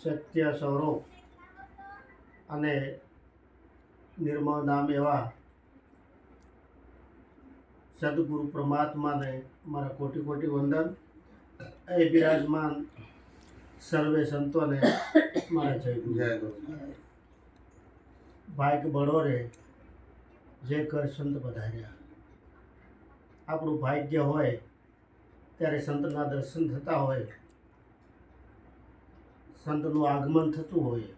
સત્ય સ્વરૂપ અને નિર્મળ નામ એવા સદગુરુ પરમાત્માને મારા કોટી કોટી વંદન. એ બિરાજમાન સર્વે સંતોને મારા જય ગુરુ. ભાગ્ય બળો રે જે કર સંત પધાર્યા. આપણું ભાગ્ય હોય ત્યારે સંતના દર્શન થતા હોય, સંતનું આગમન થતું હોય.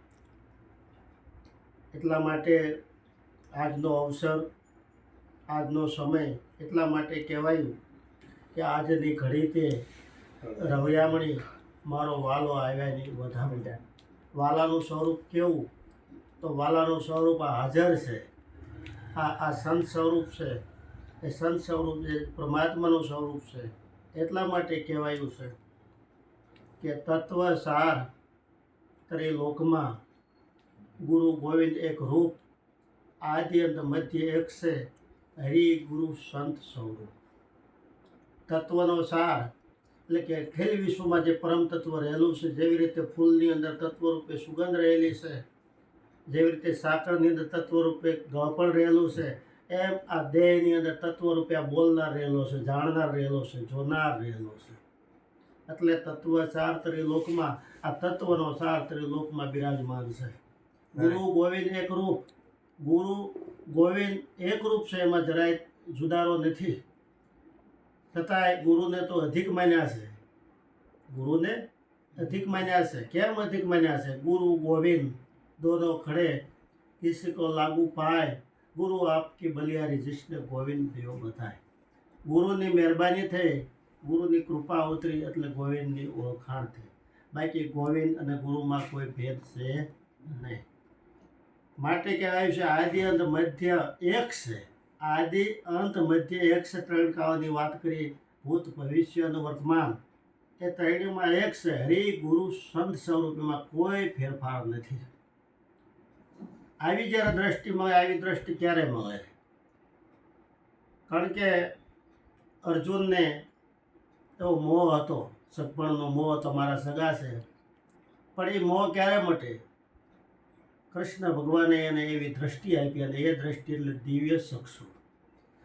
એટલા માટે આજનો અવસર, આજનો સમય એટલા માટે કહેવાયું કે આજની ઘડી તે રવયામણી મારો વાલો આવ્યાની વધામણી. વાલાનું સ્વરૂપ કેવું? તો વાલાનું સ્વરૂપ આ હાજર છે. આ સંત સ્વરૂપ છે. એ સંત સ્વરૂપ જે પરમાત્માનું સ્વરૂપ છે. એટલા માટે કહેવાયું છે કે તત્વ સાર ત્રિલોકમાં ગુરુ ગોવિંદ એક રૂપ, આદિ અંત મધ્ય એક છે, હરિ ગુરુ સંત સ્વરૂપ. તત્વનો સાર એટલે કે ખેલ વિશ્વમાં જે પરમ તત્વ રહેલું છે, જેવી રીતે ફૂલની અંદર તત્વરૂપે સુગંધ રહેલી છે, જેવી રીતે સાકરની અંદર તત્વરૂપે ગળપણ રહેલું છે, એમ આ દેહની અંદર તત્વરૂપે આ બોલનાર રહેલો છે, જાણનાર રહેલો છે, જોનાર રહેલો છે. એટલે તત્વ સાર ત્રિલોકમાં, આ તત્વનો સાર ત્રિલોકમાં બિરાજમાન છે. ગુરુ ગોવિંદ એક રૂપ. ગુરુ ગોવિંદ એક રૂપ છે, એમાં જરાય જુદારો નથી. છતાંય ગુરુને તો અધિક માન્યા છે. ગુરુને અધિક માન્યા છે. કેમ અધિક માન્યા છે? ગુરુ ગોવિંદ दोनों खड़े, किसी को लागू पाए, गुरु आपकी बलियारी जिसने गोविंद देव बताए. ગુરુની મહેરબાની થઈ, ગુરુની કૃપા ઉતરી એટલે ગોવિંદની ઓળખાણ થઈ. બાકી ગોવિંદ અને ગુરુમાં કોઈ ભેદ છે નહીં. માટે કહેવાય છે આદિ અંત મધ્ય એક છે. આદિ અંત મધ્ય એક છે. ત્રણ કાળની વાત કરી, ભૂત ભવિષ્ય અને વર્તમાન, એ ત્રણેયમાં એક છે. હરિ ગુરુ સંત સ્વરૂપમાં કોઈ ફેરફાર નથી. આવી જ્યારે દ્રષ્ટિ મળે, આવી દ્રષ્ટિ ક્યારે મળે? કારણ કે અર્જુનને એવો મોહ હતો, સગપણનો મોહ હતો, મારા સગા છે. પણ એ મોહ ક્યારે મટે? કૃષ્ણ ભગવાને એને એવી દ્રષ્ટિ આપી, અને એ દ્રષ્ટિ એટલે દિવ્ય ચક્ષુ.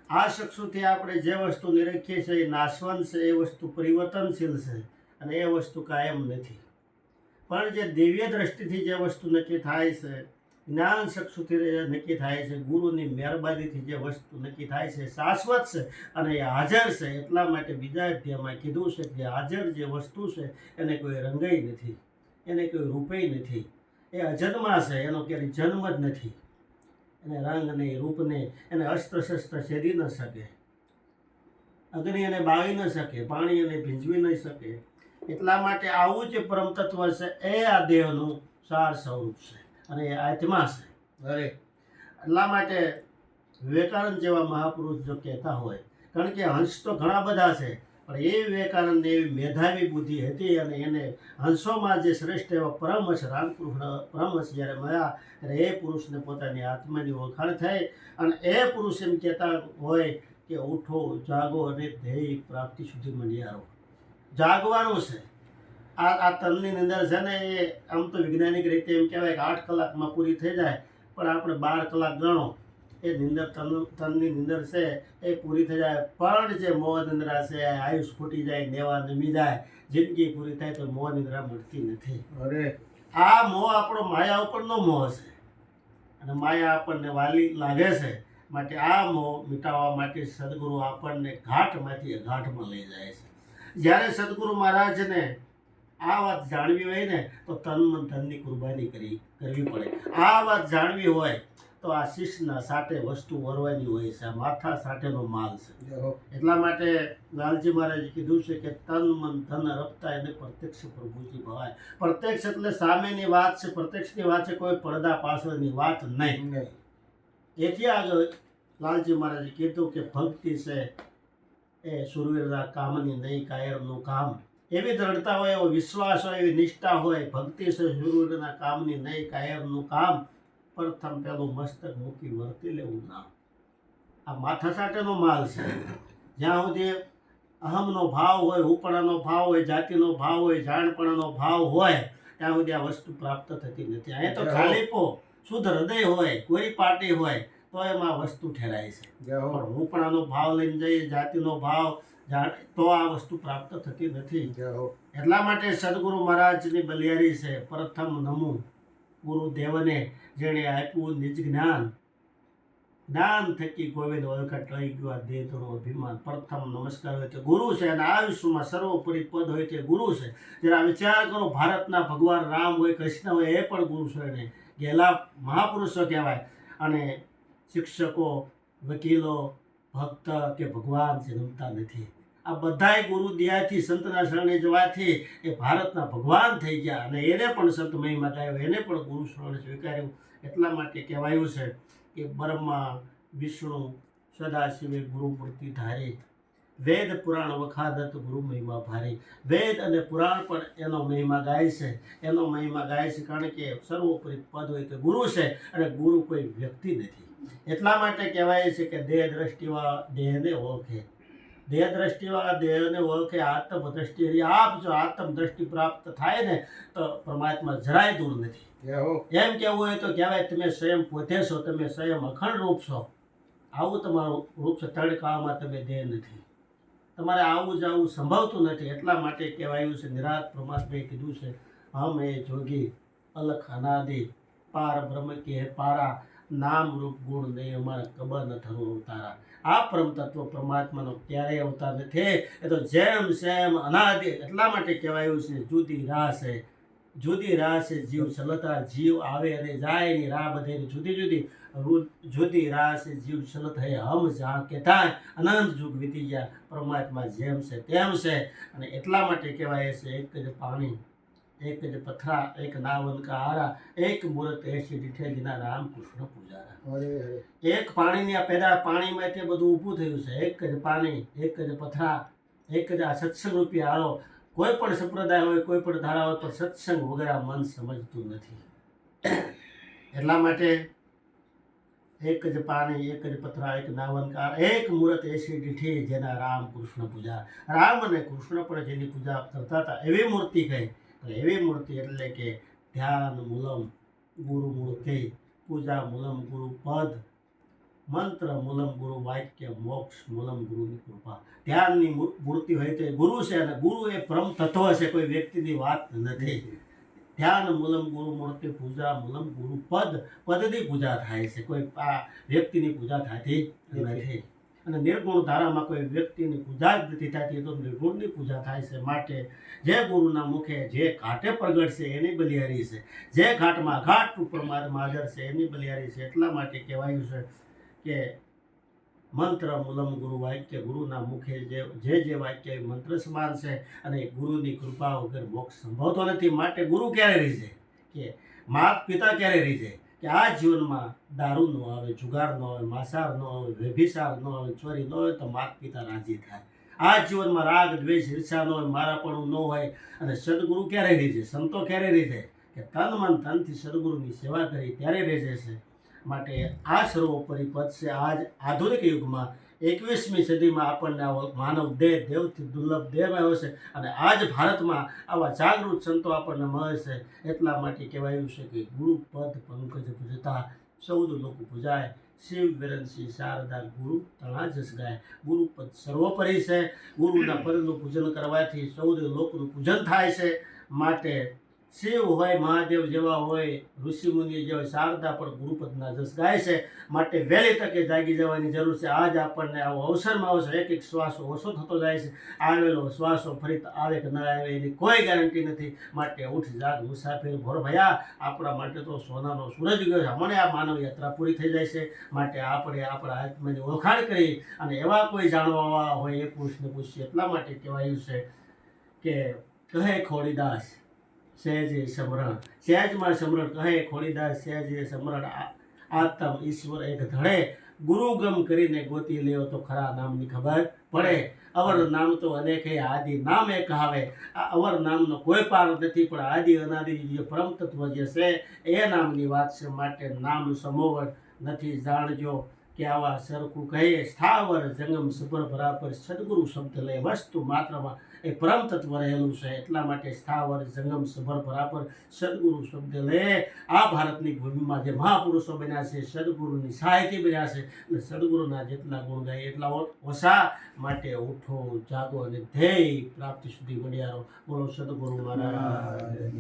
આ ચક્ષુથી આપણે જે વસ્તુ નિરીખીએ છીએ એ નાશવંત છે, એ વસ્તુ પરિવર્તનશીલ છે, અને એ વસ્તુ કાયમ નથી. પણ જે દિવ્ય દ્રષ્ટિથી જે વસ્તુ નક્કી થાય છે, જ્ઞાન ચક્ષુથી નક્કી થાય છે, ગુરુની મહેરબાનીથી જે વસ્તુ નક્કી થાય છે, શાશ્વત છે અને એ હાજર છે. એટલા માટે બીજા અધ્યાયમાં કીધું છે કે હાજર જે વસ્તુ છે એને કોઈ રંગાઈ નથી, એને કોઈ રૂપેય નથી. એ અજન્મા છે, એનો ક્યારેય જન્મ જ નથી. એને રંગ નહીં, રૂપ નહીં, એને અસ્ત્ર શસ્ત્ર છેદી ન શકે, અગ્નિ એને બાળી ન શકે, પાણી એને ભીંજવી નહીં શકે. એટલા માટે આવું જે પરમ તત્વ છે એ આ દેહનું સાર સ્વરૂપ છે અને એ આત્મા છે. એટલા માટે વિવેકાનંદ જેવા મહાપુરુષ જો કહેતા હોય, કારણ કે હંસ તો ઘણા બધા છે, પણ એ વિવેકાનંદને એવી મેધાવી બુદ્ધિ હતી, અને એને હંસોમાં જે શ્રેષ્ઠ એવા પરમહંસ રામકૃષ્ણ પરમહંસ જ્યારે મળ્યા, ત્યારે એ પુરુષને પોતાની આત્માની ઓળખાણ થઈ. અને એ પુરુષ એમ કહેતા હોય કે ઉઠો, જાગો અને ધ્યેય પ્રાપ્તિ સુધી મંડિયારો. જાગવાનું છે. આ તનની નિંદર છે ને, એ આમ તો વૈજ્ઞાનિક રીતે એમ કહેવાય કે 8 કલાકમાં પૂરી થઈ જાય, પણ આપણે 12 કલાક ગણો, એ નિંદર તનની નિંદર છે એ પૂરી થઈ જાય. પણ જે મોહ નિંદ્રા છે, આયુષ ખૂટી જાય, નેવા નમી જાય, જિંદગી પૂરી થાય તો મોહ નિંદ્રા મળતી નથી. આ મોહ આપણો માયા ઉપરનો મોહ છે, અને માયા આપણને વાલી લાગે છે. માટે આ મોહ મિટાવવા માટે સદગુરુ આપણને ઘાટમાંથી ઘાટમાં લઈ જાય છે. જ્યારે સદગુરુ મહારાજને આ વાત જાણવી હોય ને, તો તન મન ધનની કુરબાની કરવી પડે. આ વાત જાણવી હોય તો આ શિષ્યના સાટે વસ્તુ વરવાની હોય છે, માથા સાટેનો માલ છે. એટલા માટે લાલજી મહારાજે કીધું છે કે તન મન ધન રપતા એને પ્રત્યક્ષ પ્રભુજી ભવાય. પ્રત્યક્ષ એટલે સામેની વાત છે, પ્રત્યક્ષની વાત છે, કોઈ પડદા પાછળની વાત નહીં. એથી આગળ લાલજી મહારાજે કીધું કે ભક્તિ છે એ સુરવીરના કામની નહીં, કાયરનું કામ. એવી દ્રઢતા હોય, એવો વિશ્વાસ હોય, એવી નિષ્ઠા હોય. ભક્તિ છે સુરવીરના કામની નહીં, કાયરનું કામ. પ્રથમ પેલું મસ્તક મૂકી વર્તી લેવું નામ. આ માથા સાટેનો માલ છે. જ્યાં સુધી અહમનો ભાવ હોય, ઉપણાનો ભાવ હોય, જાતિનો ભાવ હોય, જાણપણાનો ભાવ હોય, ત્યાં સુધી આ વસ્તુ પ્રાપ્ત થતી નથી. અહીંયા તો ખાલીપો શુદ્ધ હૃદય હોય, કોઈ પાર્ટી હોય તો એમાં વસ્તુ ઠેરાય છે. પણ હું પણ આનો ભાવ લઈને જઈએ, જાતિનો ભાવ તો આ વસ્તુ પ્રાપ્ત થતી નથી. એટલા માટે સદગુરુ મહારાજની બલિયારી છે, પ્રથમ નમું ગુરુદેવને જેણે આપ્યું નિજ જ્ઞાન. જ્ઞાન થકી ગોવિંદ ઓળખા ટળી ગયું આ દેહનું અભિમાન. પ્રથમ નમસ્કાર હોય તે ગુરુ છે, અને આયુષ્યમાં સર્વોપરી પદ હોય તે ગુરુ છે. જરા વિચાર કરો, ભારતના ભગવાન રામ હોય, કૃષ્ણ હોય, એ પણ ગુરુ છે ને ગેલા મહાપુરુષો કહેવાય. અને શિક્ષકો, વકીલો, ભક્ત કે ભગવાન છે રમતા નથી. આ બધાય ગુરુ દયાથી, સંતના શરણે જવાથી એ ભારતના ભગવાન થઈ ગયા. અને એને પણ સંત મહિમા ગાયો, એને પણ ગુરુ શરણે સ્વીકાર્યું. એટલા માટે કહેવાયું છે કે બ્રહ્મા વિષ્ણુ સદાશિવે ગુરુ મૂર્તિ ધારી, વેદ પુરાણ વખાદત ગુરુ મહિમા ભારી. વેદ અને પુરાણ પણ એનો મહિમા ગાય છે, એનો મહિમા ગાય છે, કારણ કે સર્વોપરી પદ હોય તે ગુરુ છે, અને ગુરુ કોઈ વ્યક્તિ નથી. એટલા માટે કહેવાય છે કે દેહ દ્રષ્ટિવા દેહને ઓળખે, દેહ દ્રષ્ટિવાળા દેહને ઓળખે, આત્મ દ્રષ્ટિ આપ. જો આત્મ દ્રષ્ટિ પ્રાપ્ત થાય ને તો પરમાત્મા જરાય દૂર નથી. એમ કેવું હોય તો કહેવાય તમે સ્વયં પોતે છો, તમે સ્વયં અખંડ રૂપ છો. આવું તમારું રૂપ છે, તડકામાં તમે દેહ નથી, તમારે આવું જવું સંભવતું નથી. એટલા માટે કહેવાયું છે, નિરાત પરમાત્માએ કીધું છે, હમ એ જોગી અલખ અનાદિ પાર બ્રહ્મ કે પારા, નામ રૂપ ગુણ નહીં અમારા કબર ન થરું અવતારા. આ પરમ તત્વ પરમાત્માનો ક્યારેય અવતાર નથી. એ તો જેમ સેમ અનાદિ. એટલા માટે કહેવાયું છે, જુદી રાહ છે, જુદી રાહ છે જીવ ચલતા. જીવ આવે અને જાય એની રાહ બધે જુદી જુદી. જુદી રાહ છે જીવ ચલત હે હમ જાણ કે થાય. અનંત યુગ વીતી ગયા, પરમાત્મા જેમ છે તેમ છે. અને એટલા માટે કહેવાય છે, એક જ પાણી, એક જ પથરા, એક નાવન કા હારા, એક મૂર્ત એસી દીઠે જીના રામ કૃષ્ણ પૂજારા. એક પાણીની આ પેદા, પાણીમાં તે બધું ઊભું થયું છે. એક જ પાણી, એક જ પથરા, એક જ આ સત્સંગ રૂપી હારો. કોઈ પણ સંપ્રદાય હોય, કોઈ પણ ધારા હોય, પણ સત્સંગ વગર આ મન સમજતું નથી. એટલા માટે એક જ પાણી, એક જ પથરા, એક નાવનકાર, એક મૂર્ત એસી દીઠી જેના રામ કૃષ્ણ પૂજા. રામ અને કૃષ્ણ પણ જેની પૂજા કરતા હતા એવી મૂર્તિ કહી. એવી મૂર્તિ એટલે કે ધ્યાન મૂલમ ગુરુ મૂર્તિ, પૂજા મૂલમ ગુરુ પદ, મંત્ર મૂલમ ગુરુ વાક્ય, મોક્ષ મૂલમ ગુરુની કૃપા. ધ્યાનની મૂર્તિ હોય તો એ ગુરુ છે, અને ગુરુ એ પરમ તત્વ છે, કોઈ વ્યક્તિની વાત નથી. ધ્યાન મૂલમ ગુરુ મૂર્તિ, પૂજા મૂલમ ગુરુ પદ, પદની પૂજા થાય છે, કોઈ આ વ્યક્તિની પૂજા થતી નથી. અને નિર્ગુણ ધારામાં કોઈ વ્યક્તિની પૂજા જ નથી થતી, તો નિર્ગુણની પૂજા થાય છે. માટે જે ગુરુના મુખે જે ઘાટે પ્રગટશે એની બલિહારી છે, જે ઘાટમાં ઘાટ પરમાત્મા હાજર છે એની બલિહારી છે. એટલા માટે કહેવાયું છે કે મંત્ર મૂલમ ગુરુ વાક્ય, ગુરુના મુખે જે વાક્ય એ મંત્ર સમાન છે, અને ગુરુની કૃપા વગર મોક્ષ સંભવતો નથી. માટે ગુરુ ક્યારે રીઝે, કે માતા પિતા ક્યારે રીઝે, કે આ જીવનમાં દારૂ ન આવે, જુગાર ન આવે, માંસાહાર ન આવે, વ્યભિચાર ન આવે, ચોરી ન હોય તો માતા પિતા રાજી થાય. આ જીવનમાં રાગ દ્વેષ ઈર્ષા ન હોય, મારાપણું ન હોય. અને સદગુરુ ક્યારે રીઝે, સંતો ક્યારે રીઝે, કે તન મન ધનથી સદગુરુની સેવા કરી ત્યારે રીઝે છે. માટે આ સર્વોપરી પદ છે. આજ આધુનિક યુગમાં 21મી સદીમાં આપણને આવો માનવ દેહ, દેવથી દુર્લભ દેહ મળ્યો છે. અને આજ ભારતમાં આવા જાગૃત સંતો આપણને મળે છે. એટલા માટે કહેવાયું છે કે ગુરુ પદ પંકજ પૂજતા, 14 લોકો પૂજાય. શિવ વિરંશી શારદા ગુરુ તણા જસ ગાય. ગુરુ પદ સર્વોપરી છે. ગુરુના પદનું પૂજન કરવાથી 14 લોકનું પૂજન થાય છે. માટે શિવ હોય, મહાદેવ જેવા હોય, ઋષિમુનિ જેવા, શારદા પણ ગુરુપદના જસ ગાય છે. માટે વહેલી તકે જાગી જવાની જરૂર છે. આજ આપણને આવો અવસરમાં આવશે. એક એક શ્વાસો ઓછો થતો જાય છે. આવેલો શ્વાસો ફરી આવે કે ન આવે એની કોઈ ગેરંટી નથી. માટે ઉઠ જાગ મુસાફિર ભોર ભયા. આપણા માટે તો સોનાનો સૂરજ ગયો છે. હમણાં આ માનવ યાત્રા પૂરી થઈ જાય છે. માટે આપણે આપણા આત્માની ઓળખાણ કરી અને એવા કોઈ જાણવા હોય એ પુરુષને પૂછીએ. એટલા માટે કહેવાયું છે કે કહે ખોડીદાસ સહેજે સમરણ, સહેજમાં સમરણ કહે ખોડીદાસ સહેજે સમરણ. આત્મ ઈશ્વર એક ધડે, ગુરુગમ કરીને ગોતી લેવો તો ખરા નામની ખબર પડે. અવર નામ તો અનેક હે, આદિ નામ એક કહાવે. આ અવર નામનો કોઈ પાર નથી, પણ આદિ અનાદિ જે પરમ તત્વ જે છે એ નામની વાત છે. માટે નામ સમોવર નથી જાણજો કે આવા સરખું કહે. સ્થાવર જંગમ સબર બરાબર સદગુરુ શબ્દ લે. વસ્તુ માત્રમાં એ પરમ તત્વ રહેલું છે. એટલા માટે સ્થાવર જંગમ સભર પરાપર સદગુરુ શબ્દ લે આ ભારતની ભૂમિમાં જે મહાપુરુષો બન્યા છે, સદગુરુની સહાયથી બન્યા છે, અને સદગુરુના જેટલા ગુણ ગાય એટલા ઓછા. માટે ઉઠો, જાગો અને ધ્યેય પ્રાપ્તિ સુધી મળ્યા રહો. બોલો સદગુરુ મહારાજ.